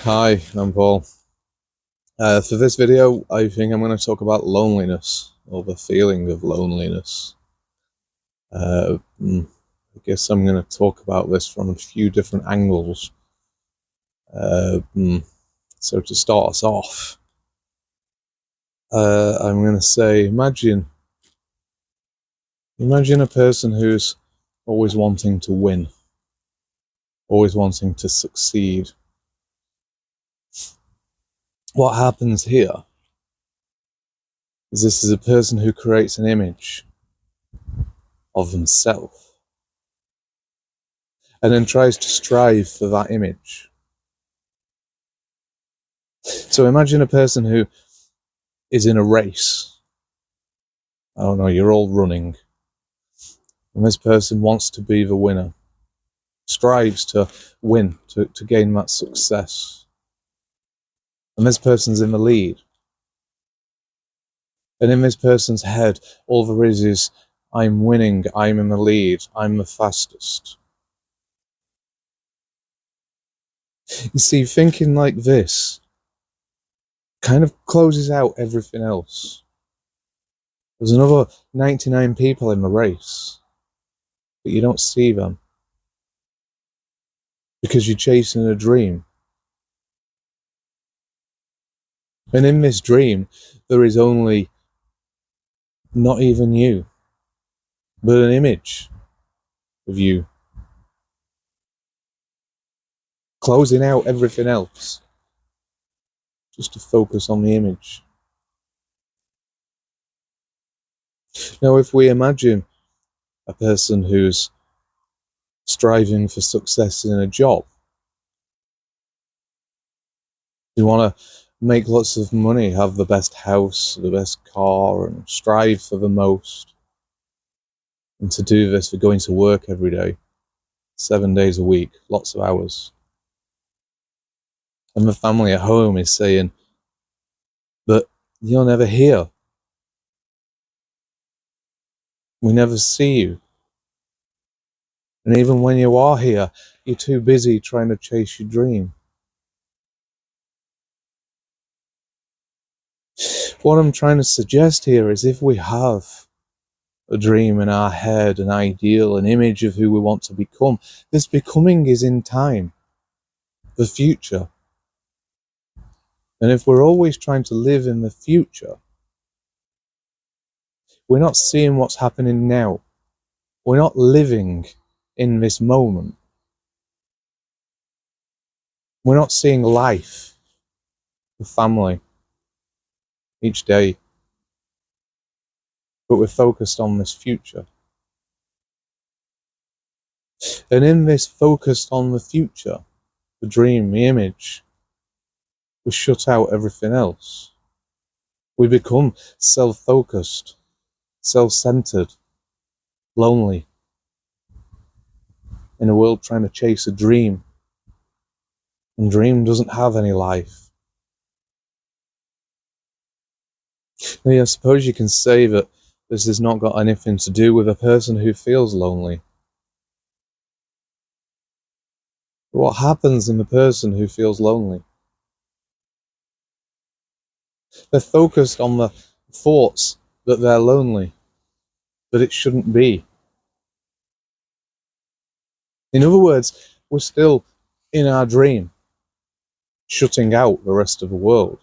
Hi, I'm Paul. For this video, I think I'm going to talk about loneliness, or the feeling of loneliness. I guess I'm going to talk about this from a few different angles. So to start us off, I'm going to say, imagine a person who's always wanting to win, always wanting to succeed. What happens here is this is a person who creates an image of themselves and then tries to strive for that image. So imagine a person who is in a race. I don't know, you're all running, and this person wants to be the winner, strives to win, to gain that success. And this person's in the lead. And in this person's head, all there is I'm winning, I'm in the lead, I'm the fastest. You see, thinking like this kind of closes out everything else. There's another 99 people in the race, but you don't see them because you're chasing a dream. And in this dream, there is only not even you, but an image of you, closing out everything else, just to focus on the image. Now, if we imagine a person who's striving for success in a job, you want to make lots of money, have the best house, the best car, and strive for the most. And to do this, they're going to work every day, 7 days a week, lots of hours. And the family at home is saying, but you're never here. We never see you. And even when you are here, you're too busy trying to chase your dream. What I'm trying to suggest here is if we have a dream in our head, an ideal, an image of who we want to become, this becoming is in time, the future. And if we're always trying to live in the future, we're not seeing what's happening now. We're not living in this moment. We're not seeing life, the family, each day. But we're focused on this future. And in this focus on the future, the dream, the image, we shut out everything else. We become self-focused, self-centered, lonely, in a world trying to chase a dream. And dream doesn't have any life. Now, I suppose you can say that this has not got anything to do with a person who feels lonely. What happens in the person who feels lonely? They're focused on the thoughts that they're lonely, but it shouldn't be. In other words, we're still in our dream, shutting out the rest of the world,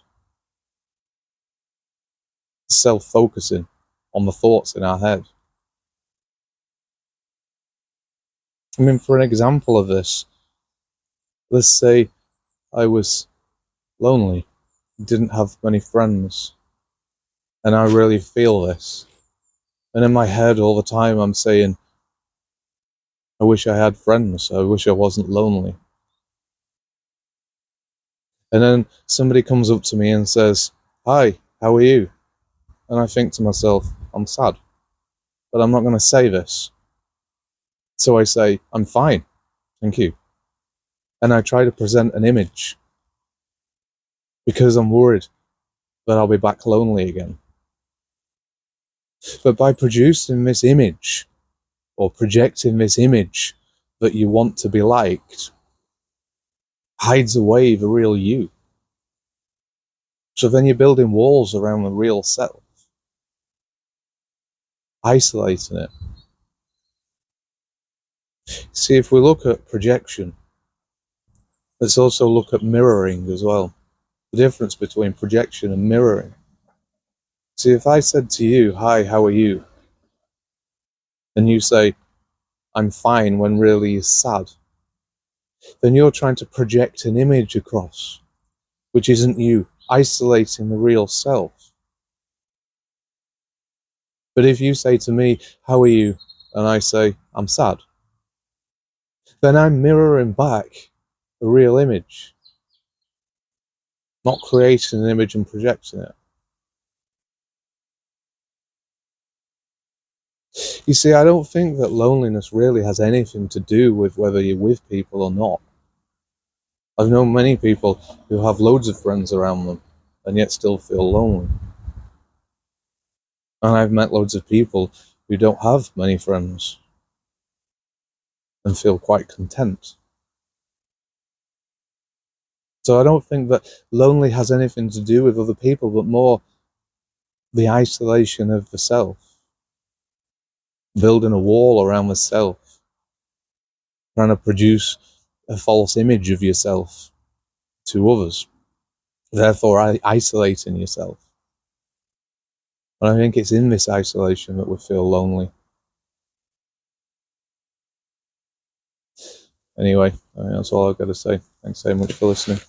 self-focusing on the thoughts in our head. I mean, for an example of this, let's say I was lonely, didn't have many friends, and I really feel this. And in my head all the time I'm saying, I wish I had friends, I wish I wasn't lonely. And then somebody comes up to me and says, hi, how are you? And I think to myself, I'm sad, but I'm not going to say this. So I say, I'm fine, thank you. And I try to present an image because I'm worried that I'll be back lonely again. But by producing this image, or projecting this image that you want to be liked, hides away the real you. So then you're building walls around the real self, isolating it. See, if we look at projection, let's also look at mirroring as well. The difference between projection and mirroring. See, if I said to you, "Hi, how are you?" and you say, "I'm fine," when really you're sad, then you're trying to project an image across, which isn't you, isolating the real self. But if you say to me, "How are you?" and I say, "I'm sad," then I'm mirroring back a real image, not creating an image and projecting it. You see, I don't think that loneliness really has anything to do with whether you're with people or not. I've known many people who have loads of friends around them and yet still feel lonely. And I've met loads of people who don't have many friends and feel quite content. So I don't think that lonely has anything to do with other people, but more the isolation of the self, building a wall around the self, trying to produce a false image of yourself to others, therefore isolating yourself. And I think it's in this isolation that we feel lonely. Anyway, I mean, that's all I've got to say. Thanks so much for listening.